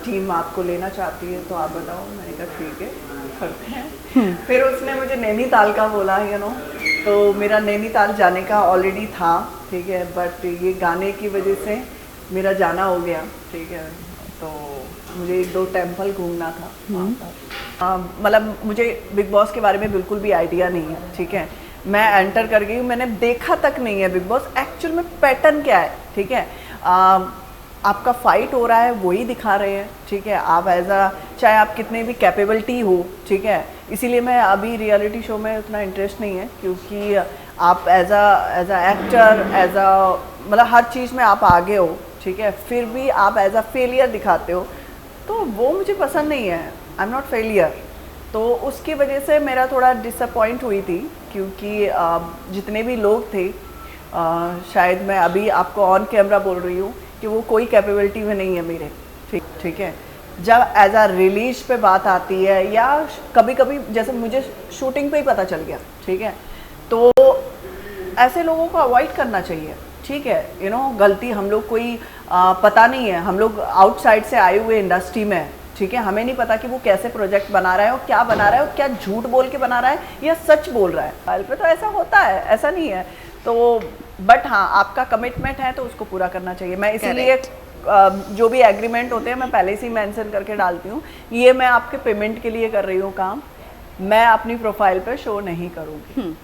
Team आपको लेना चाहती है तो आप बताओ। मैंने कहा ठीक है करते हैं। फिर उसने मुझे नैनीताल का बोला तो मेरा नैनीताल जाने का ऑलरेडी था, ठीक है, बट ये गाने की वजह से मेरा जाना हो गया, ठीक है। तो मुझे 1-2 टेम्पल घूमना था वहाँ पर। मतलब मुझे बिग बॉस के बारे में बिल्कुल भी आइडिया नहीं है, ठीक है। मैं एंटर कर गई, मैंने देखा तक नहीं है बिग बॉस एक्चुअल में पैटर्न क्या है, ठीक है। आपका फाइट हो रहा है वही दिखा रहे हैं, ठीक है। आप चाहे आप कितने भी कैपेबिलिटी हो, ठीक है। इसीलिए मैं अभी रियलिटी शो में उतना इंटरेस्ट नहीं है, क्योंकि आप एज अ एक्टर मतलब हर चीज़ में आप आगे हो, ठीक है, फिर भी आप एज अ फेलियर दिखाते हो, तो वो मुझे पसंद नहीं है। आई एम नॉट फेलियर। तो उसकी वजह से मेरा थोड़ा डिसअपॉइंट हुई थी, क्योंकि जितने भी लोग थे, शायद मैं अभी आपको ऑन कैमरा बोल रही हूँ कि वो कोई कैपेबिलिटी में नहीं है मेरे, ठीक है। जब एज अ रिलीज पे बात आती है या कभी कभी जैसे मुझे शूटिंग पे ही पता चल गया, ठीक है, तो ऐसे लोगों को अवॉइड करना चाहिए, ठीक है। गलती हम लोग कोई पता नहीं है, हम लोग आउटसाइड से आए हुए इंडस्ट्री में, ठीक है। हमें नहीं पता कि वो कैसे प्रोजेक्ट बना रहा है और क्या बना रहा है और क्या झूठ बोल के बना रहा है या सच बोल रहा है। फाइल पे तो ऐसा होता है, ऐसा नहीं है। तो बट हाँ, आपका कमिटमेंट है तो उसको पूरा करना चाहिए। मैं इसीलिए जो भी एग्रीमेंट होते हैं मैं पहले से ही मेंशन करके डालती हूँ, ये मैं आपके पेमेंट के लिए कर रही हूँ काम, मैं अपनी प्रोफाइल पर शो नहीं करूँगी,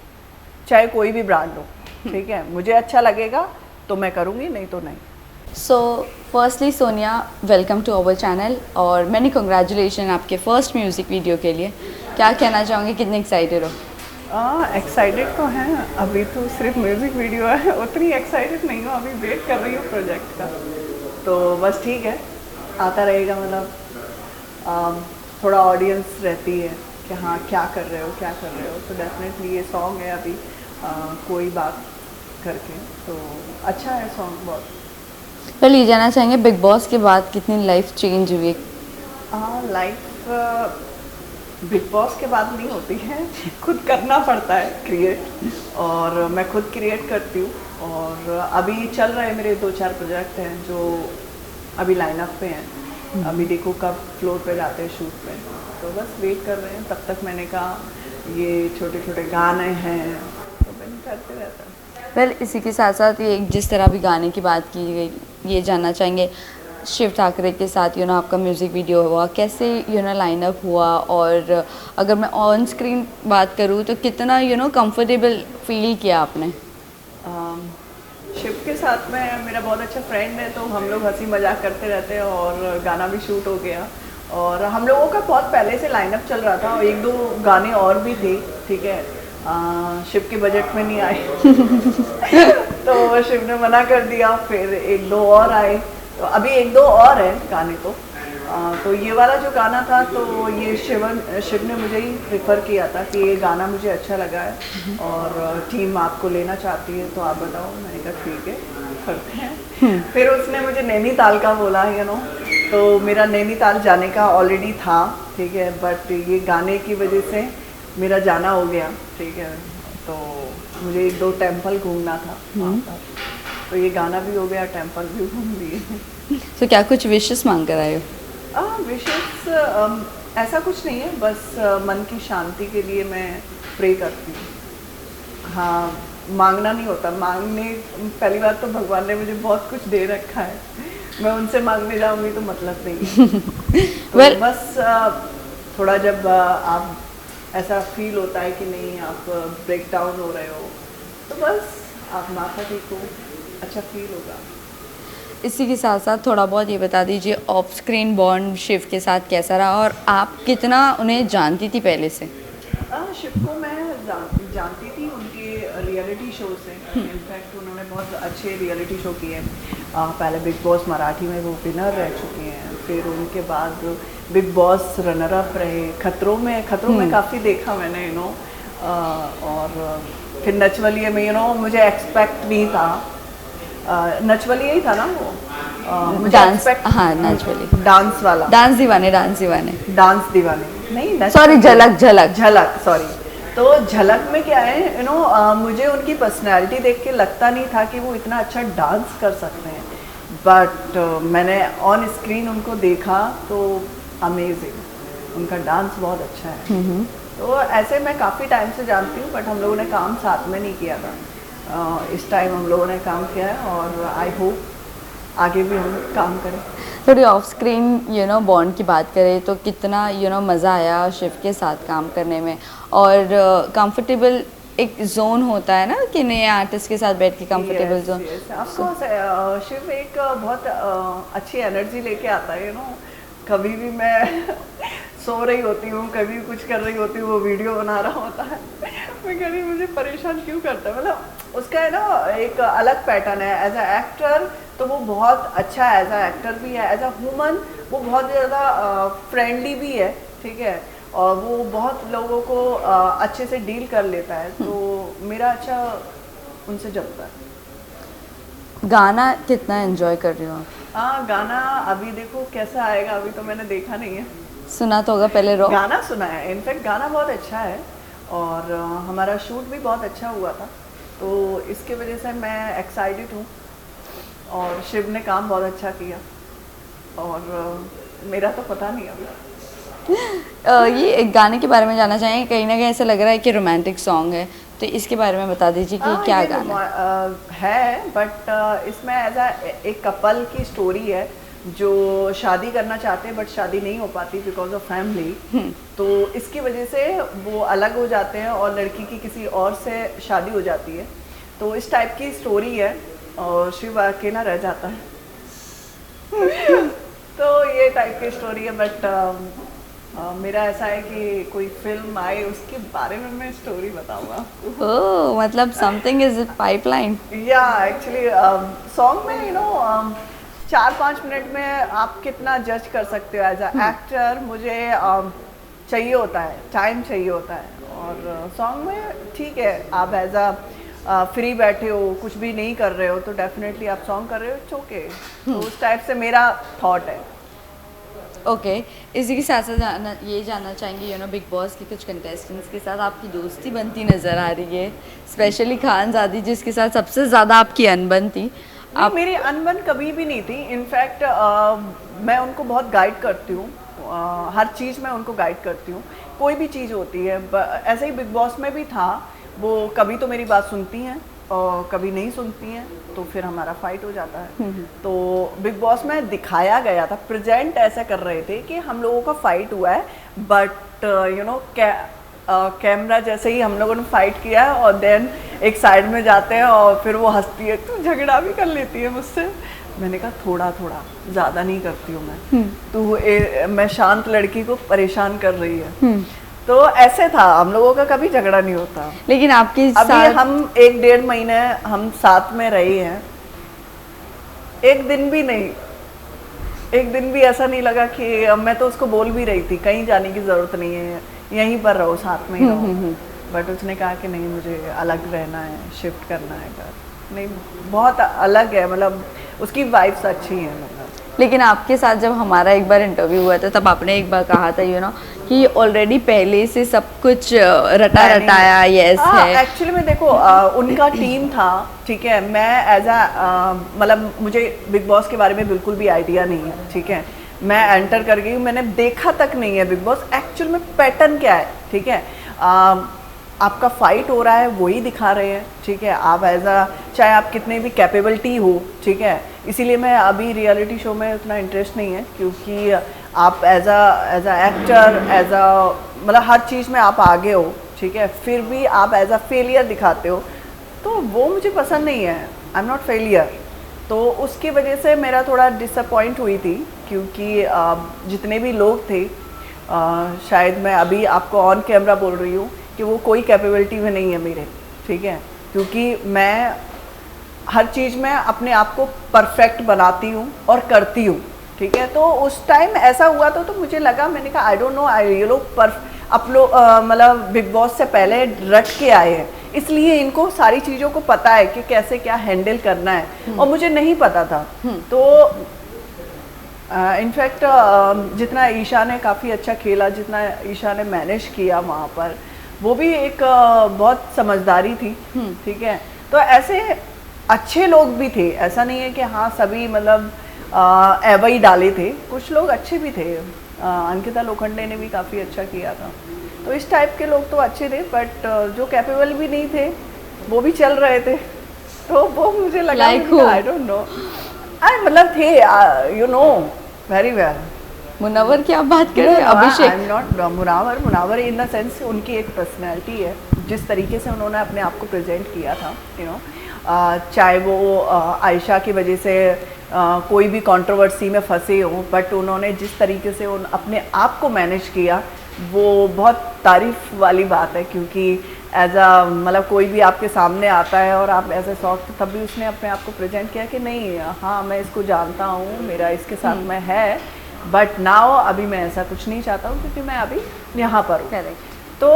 चाहे कोई भी ब्रांड हो, ठीक है। मुझे अच्छा लगेगा तो मैं करूँगी, नहीं तो नहीं। So firstly Sonia, welcome to our channel और मैनी कंग्रेचुलेशन आपके फर्स्ट म्यूज़िक वीडियो के लिए। क्या कहना चाहूँगी, कितने एक्साइटेड हो? एक्साइटेड तो हैं, अभी तो सिर्फ म्यूज़िक वीडियो है, उतनी एक्साइटेड नहीं हूँ, अभी वेट कर रही हूँ प्रोजेक्ट का। तो बस ठीक है, आता रहेगा, मतलब थोड़ा ऑडियंस रहती है कि हाँ क्या कर रहे हो क्या कर रहे हो। तो डेफिनेटली ये सॉन्ग है अभी कोई बात करके, तो अच्छा है सॉन्ग बहुत। पहले ये जानना चाहेंगे, बिग बॉस के बाद कितनी लाइफ चेंज हुई? लाइफ बिग बॉस के बाद नहीं होती है, खुद करना पड़ता है क्रिएट, और मैं खुद क्रिएट करती हूँ। और अभी चल रहे मेरे 2-4 प्रोजेक्ट हैं जो अभी लाइनअप पे हैं। अभी देखो कब फ्लोर पे जाते हैं शूट पे, तो बस वेट कर रहे हैं। तब तक मैंने कहा ये छोटे छोटे गाने हैं तो मैंने करते रहता है। वेल, इसी के साथ साथ ये जिस तरह भी गाने की बात की गई, ये जानना चाहेंगे शिव ठाकरे के साथ आपका म्यूज़िक वीडियो हुआ, कैसे लाइनअप हुआ, और अगर मैं ऑन स्क्रीन बात करूँ तो कितना कंफर्टेबल फील किया आपने? शिव के साथ में मेरा बहुत अच्छा फ्रेंड है, तो हम लोग हंसी मजाक करते रहते हैं और गाना भी शूट हो गया। और हम लोगों का बहुत पहले से लाइनअप चल रहा था और 1-2 गाने और भी थे, ठीक है। शिव के बजट में नहीं आए तो शिव ने मना कर दिया, फिर 1-2 और आए, तो अभी 1-2 और है गाने। तो ये वाला जो गाना था, तो ये शिव ने मुझे ही प्रेफर किया था कि ये गाना मुझे अच्छा लगा है और टीम आपको लेना चाहती है तो आप बताओ। मैंने कहा ठीक है करते हैं। फिर उसने मुझे नैनीताल का बोला तो मेरा नैनीताल जाने का ऑलरेडी था, ठीक है, बट ये गाने की वजह से मेरा जाना हो गया, ठीक है। तो मुझे 1-2 टेम्पल घूमना था वहाँ पर, तो ये गाना भी हो गया, टेम्पल भी घूम लिए। तो क्या कुछ विशेस मांग कर आए हो? विशेस ऐसा कुछ नहीं है, बस मन की शांति के लिए मैं प्रे करती हूँ। हाँ, मांगना नहीं होता, मांगने पहली बात तो भगवान ने मुझे बहुत कुछ दे रखा है, मैं उनसे मांगने जाऊँगी तो मतलब नहीं। तो बस थोड़ा जब आप ऐसा फील होता है कि नहीं आप ब्रेक डाउन हो रहे हो, तो बस आप माथा टेको, अच्छा फील होगा। इसी के साथ साथ थोड़ा बहुत ये बता दीजिए, ऑफ स्क्रीन बॉन्ड शिव के साथ कैसा रहा और आप कितना उन्हें जानती थी पहले से? शिव को मैं जानती थी उनके रियलिटी शो से। इनफैक्ट उन्होंने बहुत अच्छे रियलिटी शो किए। पहले बिग बॉस मराठी में वो विनर रह चुके हैं, फिर उनके बाद बिग बॉस रनर अप रहे, खतरों में काफ़ी देखा मैंने और फिर नचवलिए में मुझे एक्सपेक्ट नहीं था, नचवलिए ही था ना वो, मुझे एक्सपेक्ट, हाँ नचवलिए, डांस वाला, डांस दीवाने नहीं, सॉरी, झलक सॉरी। तो झलक में क्या है मुझे उनकी पर्सनैलिटी देख के लगता नहीं था कि वो इतना अच्छा डांस कर सकते हैं, बट मैंने ऑन स्क्रीन उनको देखा तो अमेजिंग, उनका डांस बहुत अच्छा है। तो ऐसे मैं काफ़ी टाइम से जानती हूँ, बट हम लोगों ने काम साथ में नहीं किया था। इस टाइम हम लोगों ने काम किया है और आई होप आगे भी हम काम करें। थोड़ी ऑफ स्क्रीन बॉन्ड की बात करें तो कितना मज़ा आया शिव के साथ काम करने में, और कंफर्टेबल एक जोन होता है ना कि नए आर्टिस्ट के साथ बैठ के कंफर्टेबल जोन। ऑफकोर्स शिव एक बहुत अच्छी एनर्जी लेके आता है, कभी भी मैं सो रही होती हूँ, कभी कुछ कर रही होती हूँ, वो वीडियो बना रहा होता है, मैं कभी मुझे परेशान क्यों करता है, मतलब उसका है ना एक अलग पैटर्न है। एज अ एक्टर तो वो बहुत अच्छा है, एज अ एक्टर भी है, एज अ ह्यूमन वो बहुत ज़्यादा फ्रेंडली भी है, ठीक है, और वो बहुत लोगों को अच्छे से डील कर लेता है, तो मेरा अच्छा उनसे जमता है। गाना कितना एंजॉय कर रही हो आप? हाँ, गाना अभी देखो कैसा आएगा, अभी तो मैंने देखा नहीं है। सुना तो होगा पहले रो? गाना सुना है, इनफैक्ट गाना बहुत अच्छा है, और हमारा शूट भी बहुत अच्छा हुआ था, तो इसके वजह से मैं एक्साइटेड हूँ, और शिव ने काम बहुत अच्छा किया, और मेरा तो पता नहीं अभी। ये एक गाने के बारे में जानना चाहेंगे, कहीं ना कहीं ऐसा लग रहा है कि रोमांटिक सॉन्ग है, तो इसके बारे में बता दीजिए कि क्या गाना है। बट इसमें एज एक कपल की स्टोरी है जो शादी करना चाहते हैं, बट शादी नहीं हो पाती बिकॉज ऑफ फैमिली, तो इसकी वजह से वो अलग हो जाते हैं और लड़की की किसी और से शादी हो जाती है, तो इस टाइप की स्टोरी है, और शिव अकेला रह जाता है। तो ये टाइप की स्टोरी है, बट मेरा ऐसा है कि कोई फिल्म आए उसके बारे में मैं स्टोरी बताऊंगा आपको। ओह, मतलब समथिंग इज पाइपलाइन। या एक्चुअली सॉन्ग में 4-5 मिनट में आप कितना जज कर सकते हो एज अ एक्टर, मुझे चाहिए होता है, टाइम चाहिए होता है, और सॉन्ग में ठीक है आप एज अ फ्री बैठे हो, कुछ भी नहीं कर रहे हो, तो डेफिनेटली आप सॉन्ग कर रहे हो, इट्स ओके। तो उस टाइप से मेरा थॉट है। ओके, इसी के साथ साथ ये जानना चाहेंगे बिग बॉस के कुछ कंटेस्टेंट्स के साथ आपकी दोस्ती बनती नज़र आ रही है, स्पेशली खानज़ादी जिसके साथ सबसे ज़्यादा आपकी अनबन थी। आप मेरी अनबन कभी भी नहीं थी, इनफैक्ट मैं उनको बहुत गाइड करती हूँ, हर चीज़ में उनको गाइड करती हूँ, कोई भी चीज़ होती है। ऐसे ही बिग बॉस में भी था, वो कभी तो मेरी बात सुनती हैं और कभी नहीं सुनती हैं, तो फिर हमारा फाइट हो जाता है। तो बिग बॉस में दिखाया गया था, प्रेजेंट ऐसा कर रहे थे कि हम लोगों का फाइट हुआ है, बट कैमरा जैसे ही हम लोगों ने फाइट किया है और देन एक साइड में जाते हैं और फिर वो हंसती है, तो झगड़ा भी कर लेती है मुझसे। मैंने कहा थोड़ा थोड़ा, ज़्यादा नहीं करती हूँ मैं, तो मैं शांत लड़की को परेशान कर रही है। तो ऐसे था, हम लोगों का कभी झगड़ा नहीं होता। लेकिन आपकी अभी हम 1-1.5 महीने हम साथ में रहे हैं, एक दिन भी नहीं, एक दिन भी ऐसा नहीं लगा कि मैं तो उसको बोल भी रही थी कहीं जाने की ज़रूरत नहीं है, यहीं पर रहो, साथ में ही रहो, बट उसने कहा कि नहीं मुझे अलग रहना है, शिफ्ट करना है घर। नहीं, बहुत अलग है, मतलब उसकी वाइब्स अच्छी हैं मतलब। लेकिन आपके साथ जब हमारा एक बार इंटरव्यू हुआ था तब आपने एक बार कहा था कि ऑलरेडी पहले से सब कुछ रटाया यस है। एक्चुअली में देखो उनका टीम था, ठीक है, मैं एज अ मतलब मुझे बिग बॉस के बारे में बिल्कुल भी आइडिया नहीं है, ठीक है, मैं एंटर कर गई, मैंने देखा तक नहीं है बिग बॉस एक्चुअल में पैटर्न क्या है, ठीक है। आपका फाइट हो रहा है वही दिखा रहे हैं, ठीक है, आप एज अ चाहे आप कितने भी कैपेबिलिटी हो, ठीक है, इसीलिए मैं अभी रियलिटी शो में उतना इंटरेस्ट नहीं है, क्योंकि आप as a actor, as a मतलब हर चीज़ में आप आगे हो, ठीक है, फिर भी आप एज अ फेलियर दिखाते हो, तो वो मुझे पसंद नहीं है। आई एम नॉट फेलियर, तो उसकी वजह से मेरा थोड़ा डिसअपॉइंट हुई थी, क्योंकि जितने भी लोग थे, शायद मैं अभी आपको ऑन कैमरा बोल रही हूँ कि वो कोई कैपेबिलिटी में नहीं है मेरे, ठीक है, क्योंकि मैं हर चीज़ में अपने आप को परफेक्ट बनाती हूँ और करती हूँ, ठीक है। तो उस टाइम ऐसा हुआ तो मुझे लगा, मैंने कहा आई डोंट नो, ये लोग आप लोग मतलब बिग बॉस से पहले रट के आए हैं, इसलिए इनको सारी चीज़ों को पता है कि कैसे क्या हैंडल करना है, और मुझे नहीं पता था। तो इनफैक्ट जितना ईशा ने काफ़ी अच्छा खेला, जितना ईशा ने मैनेज किया वहाँ पर, वो भी एक बहुत समझदारी थी, ठीक है। तो ऐसे अच्छे लोग भी थे, ऐसा नहीं है कि हाँ सभी मतलब एवं ही डाले थे, कुछ लोग अच्छे भी थे। अंकिता लोखंडे ने भी काफ़ी अच्छा किया था, तो इस टाइप के लोग तो अच्छे थे, बट जो कैपेबल भी नहीं थे वो भी चल रहे थे, तो वो मुझे लगा आई डोंट नो, मतलब थे you know very well. Munawwar की आप बात कर रहे हैं? Abhishek? I am not Munawwar in the sense उनकी एक पर्सनैलिटी है, जिस तरीके से उन्होंने अपने आप को प्रेजेंट किया था, यू नो, चाहे वो आयशा की वजह से कोई भी कंट्रोवर्सी में फंसे हों, बट उन्होंने जिस तरीके से अपने आप को मैनेज किया वो बहुत तारीफ़ वाली बात है, क्योंकि एज अ मतलब कोई भी आपके सामने आता है और आप एज ए सॉफ्ट, तब भी उसने अपने आप को प्रेजेंट किया कि नहीं हाँ मैं इसको जानता हूँ, मेरा इसके साथ में है, बट नाउ अभी मैं ऐसा कुछ नहीं चाहता हूँ क्योंकि मैं अभी यहाँ पर हूँ। तो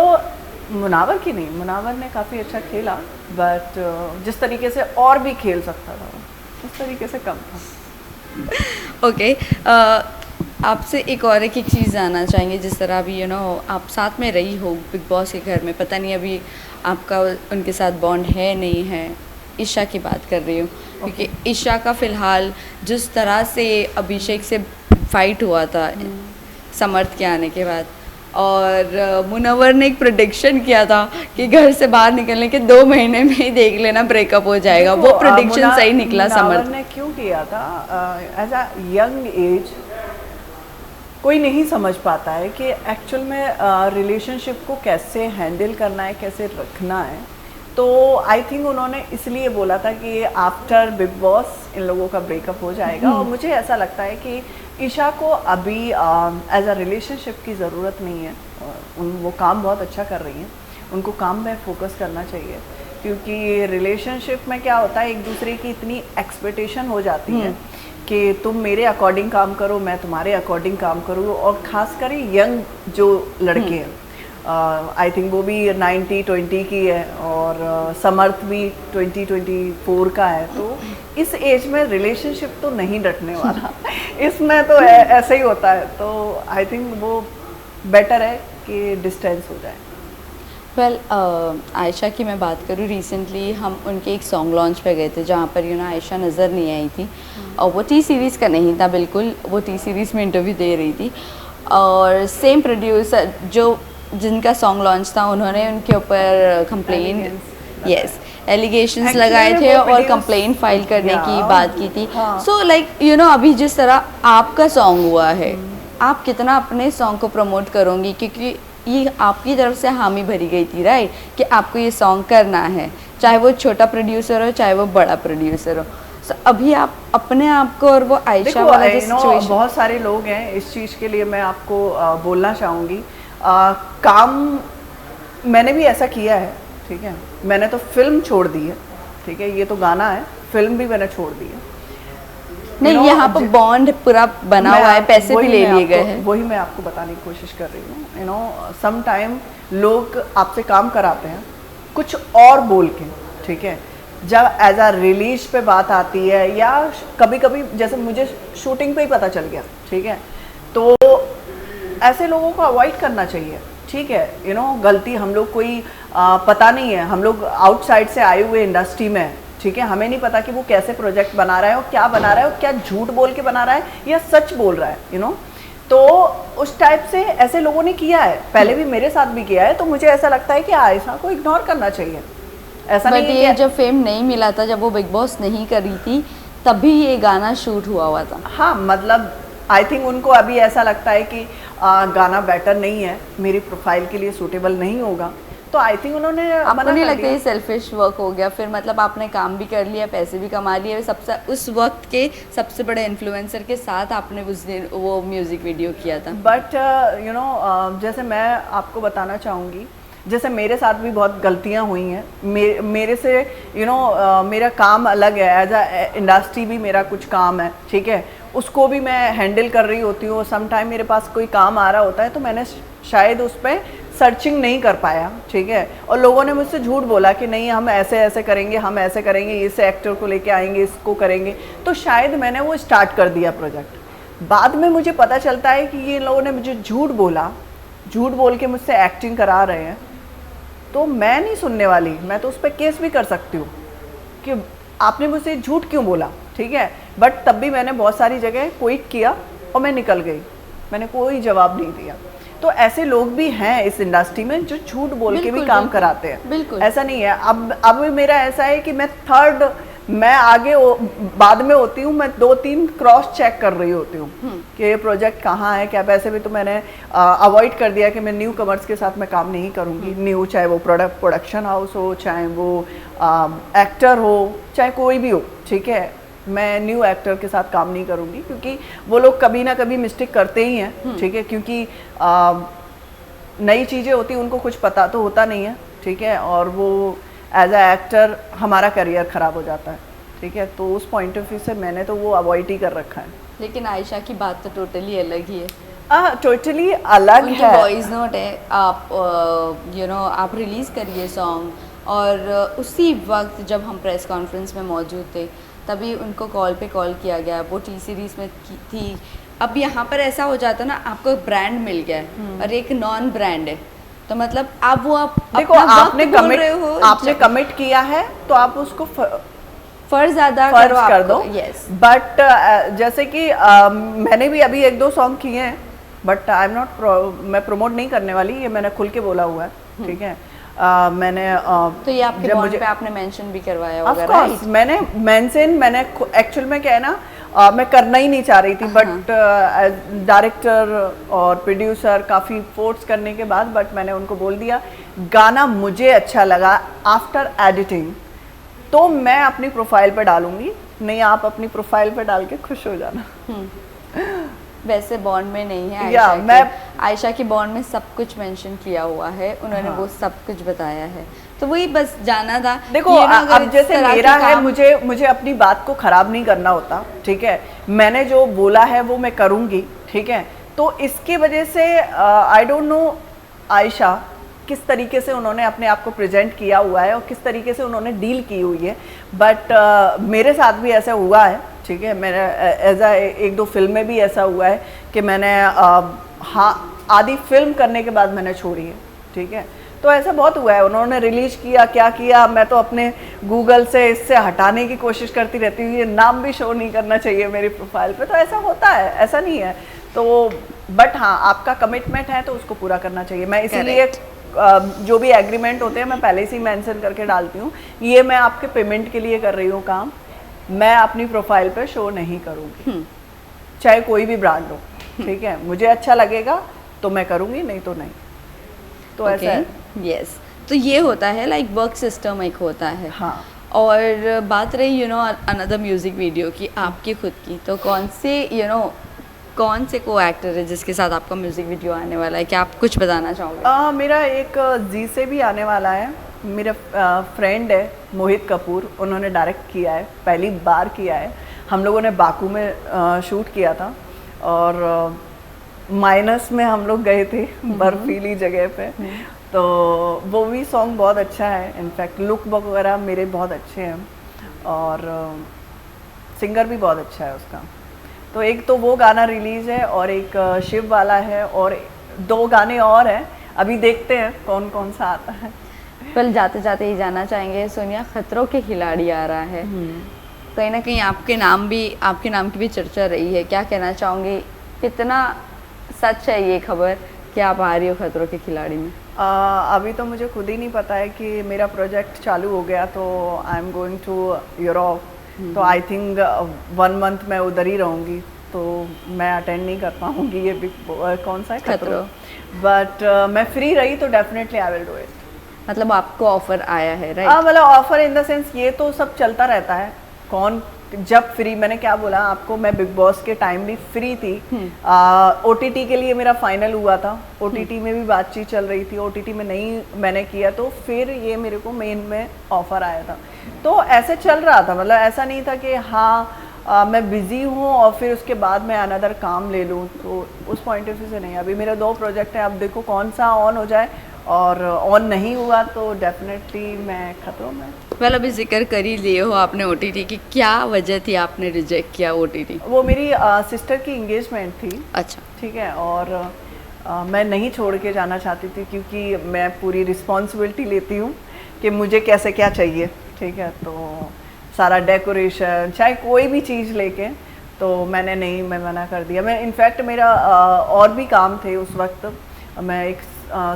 मुनव्वर की नहीं, मुनव्वर ने काफ़ी अच्छा खेला, बट जिस तरीके से और भी खेल सकता था उस तरीके से कम था। ओके, आपसे एक और एक चीज़ जानना चाहेंगे, जिस तरह अभी यू नो आप साथ में रही हो बिग बॉस के घर में, पता नहीं अभी आपका उनके साथ बॉन्ड है नहीं है, ईशा की बात कर रही हूँ, क्योंकि ईशा का फ़िलहाल जिस तरह से अभिषेक से फाइट हुआ था समर्थ के आने के बाद, और मुनव्वर ने एक प्रेडिक्शन किया था कि घर से बाहर निकलने के 2 महीने में ही देख लेना ब्रेकअप हो जाएगा, वो प्रेडिक्शन सही निकला। समर्थ ने क्यों किया था? एज अ यंग एज कोई नहीं समझ पाता है कि एक्चुअल में रिलेशनशिप को कैसे हैंडल करना है, कैसे रखना है, तो आई थिंक उन्होंने इसलिए बोला था कि आफ्टर बिग बॉस इन लोगों का ब्रेकअप हो जाएगा, और मुझे ऐसा लगता है कि ईशा को अभी एज अ रिलेशनशिप की ज़रूरत नहीं है, वो काम बहुत अच्छा कर रही हैं, उनको काम में फोकस करना चाहिए, क्योंकि रिलेशनशिप में क्या होता है एक दूसरे की इतनी एक्सपेक्टेशन हो जाती है कि तुम मेरे अकॉर्डिंग काम करो, मैं तुम्हारे अकॉर्डिंग काम करूँ, और ख़ासकर यंग जो लड़के हैं, आई थिंक वो भी 90-20 की है, और समर्थ भी 20-24 का है, तो इस एज में रिलेशनशिप तो नहीं रखने वाला इसमें तो ऐसे ही होता है, तो आई थिंक वो बेटर है कि डिस्टेंस हो जाए। वेल, आयशा की मैं बात करूँ, रिसेंटली हम उनके एक सॉन्ग लॉन्च पे गए थे जहाँ पर यू नो आयशा नज़र नहीं आई थी, और वो टी सीरीज़ का नहीं था बिल्कुल, वो टी सीरीज़ में इंटरव्यू दे रही थी, और सेम प्रोड्यूसर जो जिनका सॉन्ग लॉन्च था उन्होंने उनके ऊपर कंप्लेन, यस, एलिगेशंस लगाए थे और कंप्लेन फाइल करने की बात की थी। सो लाइक यू नो अभी जिस तरह आपका सॉन्ग हुआ है, आप कितना अपने सॉन्ग को प्रमोट करोगी, क्योंकि ये आपकी तरफ से हामी भरी गई थी राइट, कि आपको ये सॉन्ग करना है, चाहे वो छोटा प्रोड्यूसर हो चाहे वो बड़ा प्रोड्यूसर हो। So, अभी आप अपने आप को और वो आयशा वाला जो सिचुएशन, बहुत सारे लोग हैं, इस चीज़ के लिए मैं आपको बोलना चाहूँगी, काम मैंने भी ऐसा किया है, ठीक है, मैंने तो फिल्म छोड़ दी है, ठीक है, ये तो गाना है, फिल्म भी मैंने छोड़ दी है। नहीं, यहाँ पर बॉन्ड पूरा बना हुआ है, पैसे भी ले लिए गए हैं, वही मैं आपको बताने की कोशिश कर रही हूँ। यू नो सम टाइम लोग आपसे काम कराते हैं कुछ और बोल के, ठीक है, जब एज अ रिलीज पे बात आती है, या कभी कभी जैसे मुझे शूटिंग पे ही पता चल गया, ठीक है, तो ऐसे लोगों को अवॉइड करना चाहिए, ठीक है, यू नो गलती हम लोग कोई पता नहीं है, हम लोग आउटसाइड से आए हुए इंडस्ट्री में, ठीक है, हमें नहीं पता कि वो कैसे प्रोजेक्ट बना रहा है और क्या बना रहा है और क्या झूठ बोल के बना रहा है या सच बोल रहा है, यू नो, तो उस टाइप से ऐसे लोगों ने किया है, पहले भी मेरे साथ भी किया है, तो मुझे ऐसा लगता है कि आयशा को इग्नोर करना चाहिए। ऐसा नहीं है जब फेम नहीं मिला था, जब वो बिग बॉस नहीं कर रही थी, तभी ये गाना शूट हुआ था। हाँ, मतलब आई थिंक उनको अभी ऐसा लगता है कि गाना बेटर नहीं है, मेरी प्रोफाइल के लिए सूटेबल नहीं होगा, तो आई थिंक उन्होंने आपको नहीं लगता ये सेल्फिश वर्क हो गया? फिर मतलब आपने काम भी कर लिया, पैसे भी कमा लिए, सबसे उस वक्त के सबसे बड़े इन्फ्लुएंसर के साथ आपने उस दिन वो म्यूजिक वीडियो किया था। बट यू नो जैसे मैं आपको बताना चाहूँगी, जैसे मेरे साथ भी बहुत गलतियाँ हुई हैं, मेरे से यू नो मेरा काम अलग है, एज अ इंडस्ट्री भी मेरा कुछ काम है, ठीक है, उसको भी मैं हैंडल कर रही होती हूँ, सम टाइम मेरे पास कोई काम आ रहा होता है तो मैंने शायद उस पर सर्चिंग नहीं कर पाया, ठीक है, और लोगों ने मुझसे झूठ बोला कि नहीं हम ऐसे ऐसे करेंगे, हम ऐसे करेंगे, इस एक्टर को लेके आएंगे, इसको करेंगे, तो शायद मैंने वो स्टार्ट कर दिया प्रोजेक्ट। बाद में मुझे पता चलता है कि ये लोगों ने मुझे झूठ बोला, झूठ बोल के मुझसे एक्टिंग करा रहे हैं, तो मैं नहीं सुनने वाली, मैं तो उस पर केस भी कर सकती हूँ कि आपने मुझसे झूठ क्यों बोला, ठीक है, बट तब भी मैंने बहुत सारी जगह क्विट किया और मैं निकल गई, मैंने कोई जवाब नहीं दिया। तो ऐसे लोग भी हैं इस इंडस्ट्री में जो झूठ बोल के भी बिल्कुल, काम बिल्कुल, कराते हैं, बिल्कुल। ऐसा नहीं है। अब मेरा ऐसा है कि मैं आगे बाद में होती हूँ, मैं 2-3 क्रॉस चेक कर रही होती हूँ कि ये प्रोजेक्ट कहाँ है, क्या पैसे भी। तो मैंने अवॉइड कर दिया कि मैं न्यू कमर्स के साथ मैं काम नहीं करूँगी, न्यू, चाहे वो प्रोडक्शन हाउस हो, चाहे वो एक्टर हो, चाहे कोई भी हो, ठीक है, मैं न्यू एक्टर के साथ काम नहीं करूँगी, क्योंकि वो लोग कभी ना कभी मिस्टेक करते ही हैं, ठीक है, क्योंकि नई चीज़ें होती हैं, उनको कुछ पता तो होता नहीं है, ठीक है, और वो एज अ एक्टर हमारा करियर ख़राब हो जाता है, ठीक है। तो उस पॉइंट ऑफ व्यू से मैंने तो वो अवॉइड ही कर रखा है। लेकिन आयशा की बात तो टोटली अलग ही है। टोटली अलग है। वॉइस नोट है, आप आप रिलीज़ करिए सॉन्ग, और उसी वक्त जब हम प्रेस कॉन्फ्रेंस में मौजूद थे तभी उनको कॉल पे कॉल किया गया, वो टी सीरीज़ में थी। अब यहाँ पर ऐसा हो जाता ना, आपको एक ब्रांड मिल गया है और एक नॉन ब्रांड है, तो मतलब आप देखो, आपने कमिट किया है तो आप उसको फर्ज अदा कर दो। यस, बट जैसे कि मैंने भी अभी 1-2 सॉन्ग किए हैं, बट आई एम नॉट, मैं प्रमोट नहीं करने वाली, ये मैंने खुल के बोला हुआ है, ठीक है। मैंने तो ये आपके बॉन्ड पे आपने मेंशन भी करवाया होगा, राइट? मैंने एक्चुअल में क्या है ना, मैं करना ही नहीं चाह रही थी, बट डायरेक्टर और प्रोड्यूसर काफ़ी फोर्स करने के बाद, बट मैंने उनको बोल दिया गाना मुझे अच्छा लगा आफ्टर एडिटिंग तो मैं अपनी प्रोफाइल पे डालूंगी, नहीं आप अपनी प्रोफाइल पे डाल के खुश हो जाना। वैसे बॉन्ड में नहीं है आयशा की बॉन्ड में सब कुछ मेंशन किया हुआ है, उन्होंने वो सब कुछ बताया है, तो वही बस जाना था। देखो अब जैसे मेरा है, मुझे अपनी बात को खराब नहीं करना होता, ठीक है, मैंने जो बोला है वो मैं करूँगी, ठीक है। तो इसकी वजह से आई डोंट नो आयशा किस तरीके से उन्होंने अपने आप को प्रेजेंट किया हुआ है और किस तरीके से उन्होंने डील की हुई है, बट मेरे साथ भी ऐसा हुआ है, ठीक है। मेरा एज 1-2 फिल्में भी ऐसा हुआ है कि मैंने आधी फिल्म करने के बाद मैंने छोड़ी है, ठीक है। तो ऐसा बहुत हुआ है, उन्होंने रिलीज किया, क्या किया, मैं तो अपने गूगल से इससे हटाने की कोशिश करती रहती हूँ, ये नाम भी शो नहीं करना चाहिए मेरी प्रोफाइल पे, तो ऐसा होता है, ऐसा नहीं है। तो बट हाँ, आपका कमिटमेंट है तो उसको पूरा करना चाहिए। मैं इसीलिए जो भी एग्रीमेंट होते हैं मैं पहले से ही मेंशन करके डालती हूँ, ये मैं आपके पेमेंट के लिए कर रही हूँ काम, मैं अपनी प्रोफाइल पे शो नहीं करूँगी, चाहे कोई भी ब्रांड हो, ठीक है। मुझे अच्छा लगेगा तो मैं करूँगी, नहीं तो नहीं। तो ऐसा है। यस, तो ये होता है, लाइक वर्क सिस्टम एक होता है। हाँ। और बात रही अनदर म्यूजिक वीडियो की, आपकी खुद की, तो कौन से को एक्टर है जिसके साथ आपका म्यूजिक वीडियो आने वाला है, क्या आप कुछ बताना चाहोगे? मेरा एक जी से भी आने वाला है, मेरा फ्रेंड है मोहित कपूर, उन्होंने डायरेक्ट किया है, पहली बार किया है। हम लोगों ने बाकू में शूट किया था और माइनस में हम लोग गए थे, बर्फीली जगह पे, तो वो भी सॉन्ग बहुत अच्छा है। इनफैक्ट लुक वगैरह मेरे बहुत अच्छे हैं और सिंगर भी बहुत अच्छा है उसका। तो एक तो वो गाना रिलीज़ है और एक शिव वाला है और 2 गाने और हैं, अभी देखते हैं कौन कौन सा आता है। कल जाते जाते ही जाना चाहेंगे, सोनिया खतरों के खिलाड़ी आ रहा है, कहीं ना कहीं आपके नाम की भी चर्चा रही है, क्या कहना चाहोगे, कितना सच है ये खबर कि आप आ रही हो खतरों के खिलाड़ी में? अभी तो मुझे खुद ही नहीं पता है कि मेरा प्रोजेक्ट चालू हो गया, तो I am going to Europe, तो आई थिंक 1 मंथ मैं उधर ही रहूँगी, तो मैं अटेंड नहीं कर पाऊँगी ये कौन सा है खतरों, बट मैं फ्री रही तो definitely I will do it. मतलब आपको ऑफर आया है, राइट? मतलब ऑफर इन द सेंस, ये तो सब चलता रहता है, कौन जब फ्री, मैंने क्या बोला आपको, मैं बिग बॉस के टाइम भी फ्री थी, OTT के लिए मेरा फाइनल हुआ था, OTT में भी बातचीत चल रही थी, OTT में नहीं मैंने किया, तो फिर ये मेरे को मेन में ऑफर आया था, तो ऐसे चल रहा था। मतलब ऐसा नहीं था कि हाँ मैं बिज़ी हूँ और फिर उसके बाद मैं अनदर काम ले लूँ, तो उस पॉइंट ऑफ व्यू से नहीं। अभी मेरे 2 प्रोजेक्ट हैं, अब देखो कौन सा ऑन हो जाए, और ऑन नहीं हुआ तो डेफिनेटली मैं खतरों में। वेल, अभी जिक्र कर ही लिए हो आपने OTT की, क्या वजह थी आपने रिजेक्ट किया OTT? वो मेरी सिस्टर की इंगेजमेंट थी। अच्छा, ठीक है, और मैं नहीं छोड़ के जाना चाहती थी, क्योंकि मैं पूरी रिस्पॉन्सिबिलिटी लेती हूँ कि मुझे कैसे क्या चाहिए, ठीक है। तो सारा डेकोरेशन, चाहे कोई भी चीज़ लेके, तो मैं मना कर दिया। मैं इनफैक्ट मेरा और भी काम थे उस वक्त, मैं एक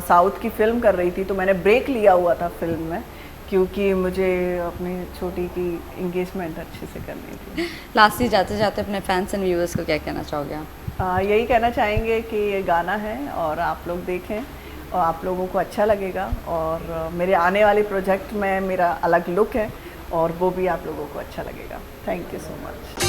साउथ की फ़िल्म कर रही थी, तो मैंने ब्रेक लिया हुआ था फिल्म में, क्योंकि मुझे अपनी छोटी की इंगेजमेंट अच्छे से करनी थी। लास्टली जाते जाते अपने फैंस एंड व्यूअर्स को क्या कहना चाहोगे आप? यही कहना चाहेंगे कि ये गाना है और आप लोग देखें और आप लोगों को अच्छा लगेगा, और मेरे आने वाले प्रोजेक्ट में मेरा अलग लुक है और वो भी आप लोगों को अच्छा लगेगा। Thank you so much.